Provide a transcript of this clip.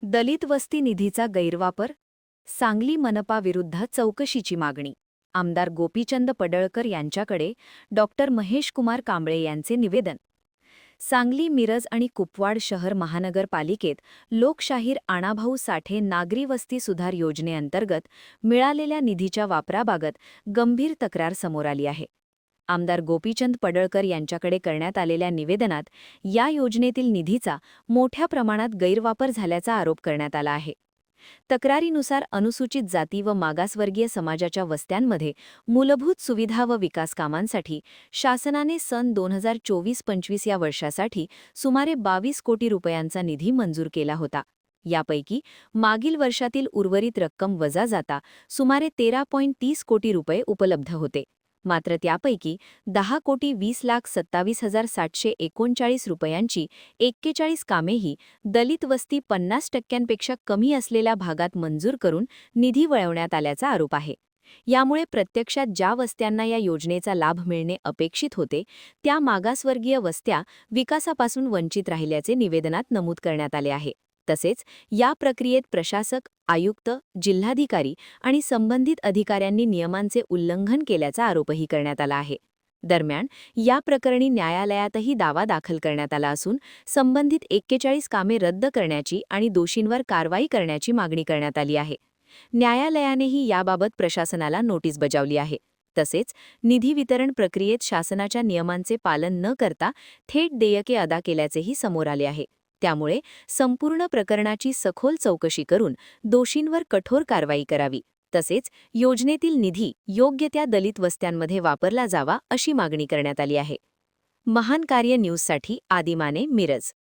दलित वस्ती निधीचा गैरवापर, सांगली मनपा विरुद्ध चौकशीची मागणी. आमदार गोपीचंद पडळकर यांच्याकडे डॉक्टर महेश कुमार कांबळे यांचे निवेदन. सांगली, मिरज आणि कुपवाड शहर महानगरपालिकेत लोकशाहीर आणाभाऊ साठे नागरी वस्ती सुधार योजनेअंतर्गत मिळालेल्या निधीच्या वापराबाबत गंभीर तक्रार समोर आली आहे. आमदार गोपीचंद पडळकर यांच्याकडे करण्यात आलेल्या निवेदनात या योजनेतील निधीचा मोठ्या प्रमाणात गैरवापर झाल्याचा आरोप करण्यात आला आहे. तक्रारीनुसार अनुसूचित जाती व मागासवर्गीय समाजाच्या वस्त्यांमध्ये मूलभूत सुविधा व विकास कामांसाठी शासनाने सन 2024-25 या वर्षासाठी सुमारे 22 कोटी रुपयांचा निधी मंजूर केला होता. यापैकी मागील वर्षातील उर्वरित रक्कम वजा जाता सुमारे 13.30 कोटी रुपये उपलब्ध होते. मात्र त्यापैकी 10,20,27,739 रुपयांची 41 कामेही दलित वस्ती 50% कमी असलेल्या भागात मंजूर करून निधी वळवण्यात आल्याचा आरोप आहे. यामुळे प्रत्यक्षात ज्या वस्त्यांना या योजनेचा लाभ मिळणे अपेक्षित होते त्या मागासवर्गीय वस्त्या विकासापासून वंचित राहिल्याचे निवेदनात नमूद करण्यात आले आहे. तसेच या प्रक्रियेत प्रशासक, आयुक्त, जिल्हाधिकारी आणि संबंधित अधिकाऱ्यांनी नियमांचे उल्लंघन केल्याचा आरोपही करण्यात आला आहे. दरम्यान या प्रकरणी न्यायालयातही दावा दाखल करण्यात आला असून संबंधित 41 कामे रद्द करण्याची आणि दोषींवर कारवाई करण्याची मागणी करण्यात आली आहे. न्यायालयानेही याबाबत प्रशासनाला नोटीस बजावली आहे. तसेच निधी वितरण प्रक्रियेत शासनाच्या नियमांचे पालन न करता थेट देयके अदा केल्याचेही समोर आले आहे. त्यामुळे संपूर्ण प्रकरणाची सखोल चौकशी करून दोषींवर कठोर कारवाई करावी. तसेच योजनेतील निधी योग्य त्या दलित वस्त्यांमध्ये वापरला जावा अशी मागणी करण्यात आली आहे. महान कार्य न्यूजसाठी आदिमाने, मिरज.